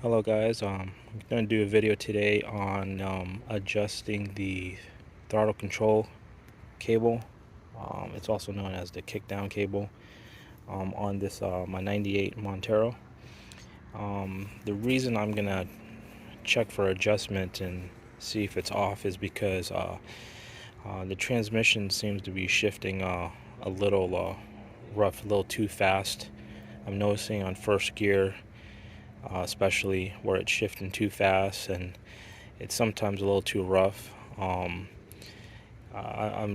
Hello guys, I'm going to do a video today on adjusting the throttle control cable. It's also known as the kickdown cable on this my 98 Montero. The reason I'm going to check for adjustment and see if it's off is because the transmission seems to be shifting a little rough, a little too fast. I'm noticing on first gear especially where it's shifting too fast and it's sometimes a little too rough. I'm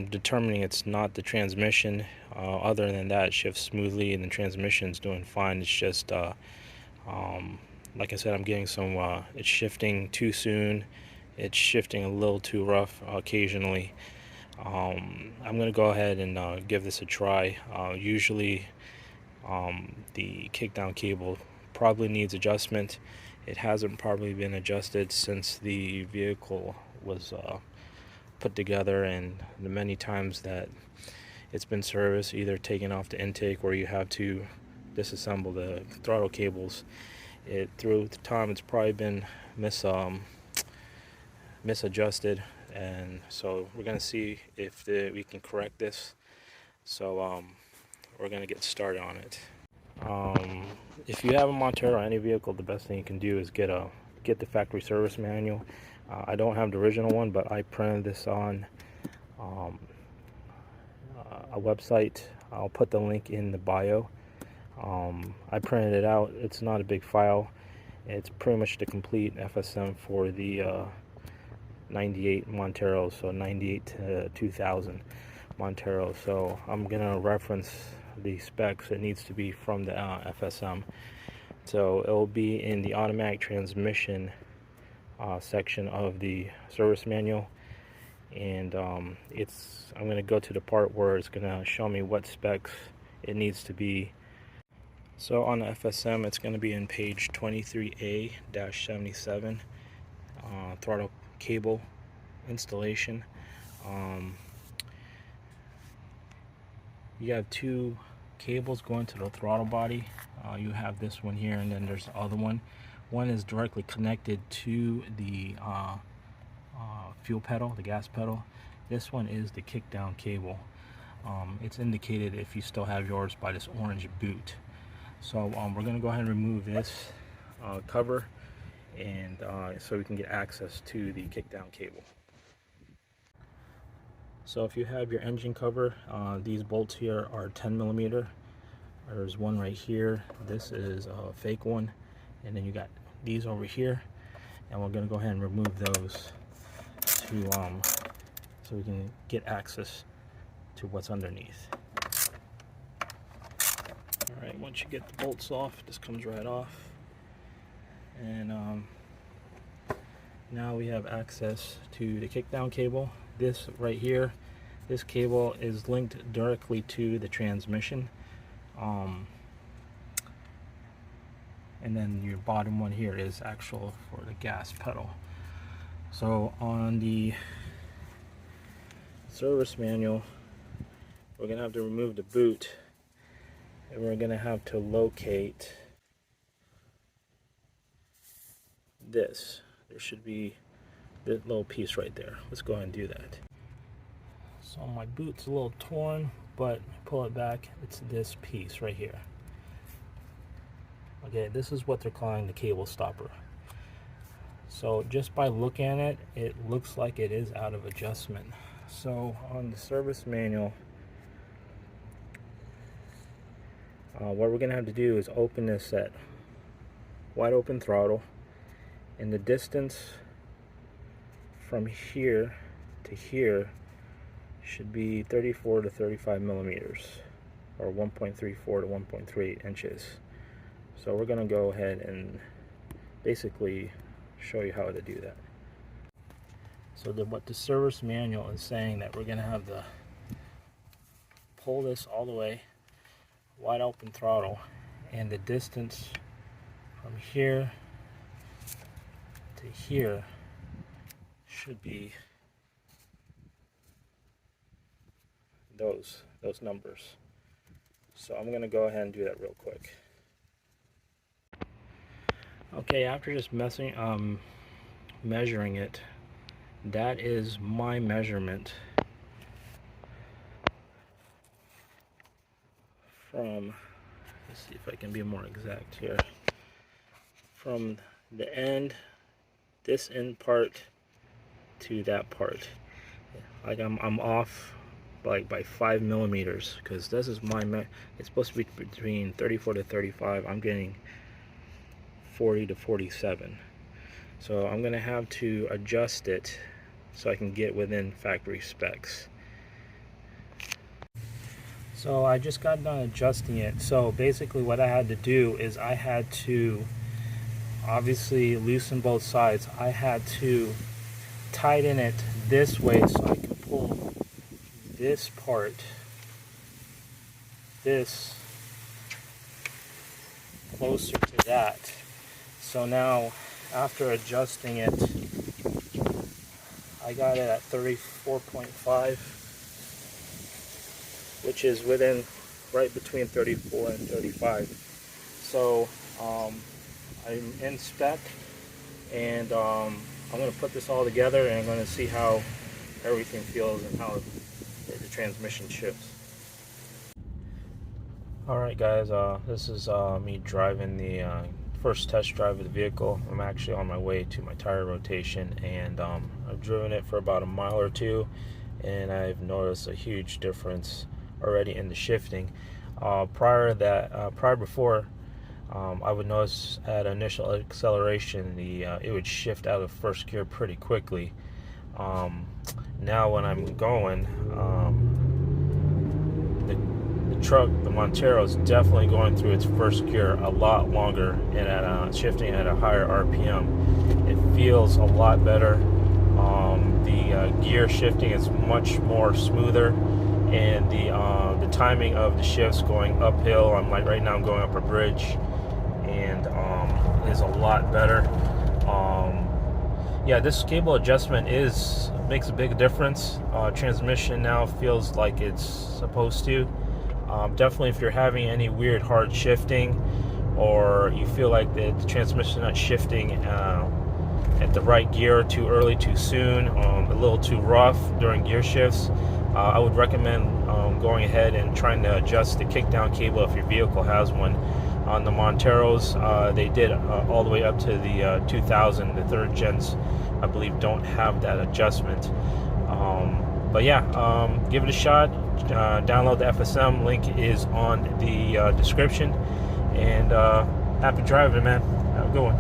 determining it's not the transmission. Other than that, it shifts smoothly and the transmission's doing fine. It's just like I said, I'm getting some it's shifting too soon, it's shifting a little too rough occasionally. I'm gonna go ahead and give this a try. Usually the kickdown cable probably needs adjustment. It hasn't probably been adjusted since the vehicle was put together, and the many times that it's been serviced, either taken off the intake or you have to disassemble the throttle cables. Through the time it's probably been misadjusted, and so we're gonna see if we can correct this. So we're gonna get started on it. If you have a Montero or any vehicle, the best thing you can do is get the factory service manual. I don't have the original one, but I printed this on a website. I'll put the link in the bio. I printed it out. It's not a big file. It's pretty much the complete FSM for the 98 Montero, so 98 to 2000 Montero. So I'm gonna reference the specs. It needs to be from the FSM. So it will be in the automatic transmission section of the service manual, and I'm going to go to the part where it's going to show me what specs it needs to be. So on the FSM, it's going to be in page 23A-77, throttle cable installation. You have two cables going to the throttle body. You have this one here, and then there's the other one. One is directly connected to the fuel pedal, the gas pedal. This one is the kickdown cable. It's indicated if you still have yours by this orange boot. So we're going to go ahead and remove this cover, and so we can get access to the kickdown cable. So if you have your engine cover, these bolts here are 10 millimeter. There's one right here. This is a fake one, and then you got these over here, and we're going to go ahead and remove those to so we can get access to what's underneath. All right, once you get the bolts off, this comes right off, and now we have access to the kickdown cable. This right here, this cable is linked directly to the transmission, and then your bottom one here is actual for the gas pedal. So on the service manual, we're gonna have to remove the boot, and we're gonna have to locate this. There should be this little piece right there. Let's go ahead and do that. So my boot's a little torn, but pull it back, it's this piece right here. Okay, this is what they're calling the cable stopper. So just by looking at it, it looks like it is out of adjustment. So on the service manual, what we're gonna have to do is open this at wide open throttle, and the distance from here to here should be 34 to 35 millimeters, or 1.34 to 1.38 inches. So we're gonna go ahead and basically show you how to do that. So what the service manual is saying, that we're gonna have to pull this all the way, wide open throttle, and the distance from here to here should be those numbers. So I'm gonna go ahead and do that real quick. Okay, after just measuring it, that is my measurement from, let's see if I can be more exact here, from the end, this end part to that part. Like I'm off like by 5 millimeters, because this is it's supposed to be between 34 to 35. I'm getting 40 to 47. So I'm gonna have to adjust it so I can get within factory specs. So I just got done adjusting it. So basically what I had to do is I had to obviously loosen both sides. I had to tighten it this way so I could pull this part, this, closer to that. So now after adjusting it, I got it at 34.5, which is within right between 34 and 35. So I'm in spec, and I'm going to put this all together, and I'm going to see how everything feels and how the transmission shifts. Alright guys, this is me driving the first test drive of the vehicle. I'm actually on my way to my tire rotation, and I've driven it for about a mile or two, and I've noticed a huge difference already in the shifting. Prior before, I would notice at initial acceleration it would shift out of first gear pretty quickly. Now when I'm going, the Montero is definitely going through its first gear a lot longer, and shifting at a higher RPM. It feels a lot better. The gear shifting is much more smoother, and the timing of the shifts going uphill, I'm like right now I'm going up a bridge, and is a lot better. Yeah, this cable adjustment makes a big difference. Transmission now feels like it's supposed to. Definitely if you're having any weird hard shifting, or you feel like the transmission is not shifting at the right gear, too early, too soon, a little too rough during gear shifts, I would recommend going ahead and trying to adjust the kickdown cable if your vehicle has one. On the Monteros, they did all the way up to the 2000. The third gens, I believe, don't have that adjustment. But yeah, give it a shot. Download the FSM. Link is on the description. And happy driving, man. Have a good one.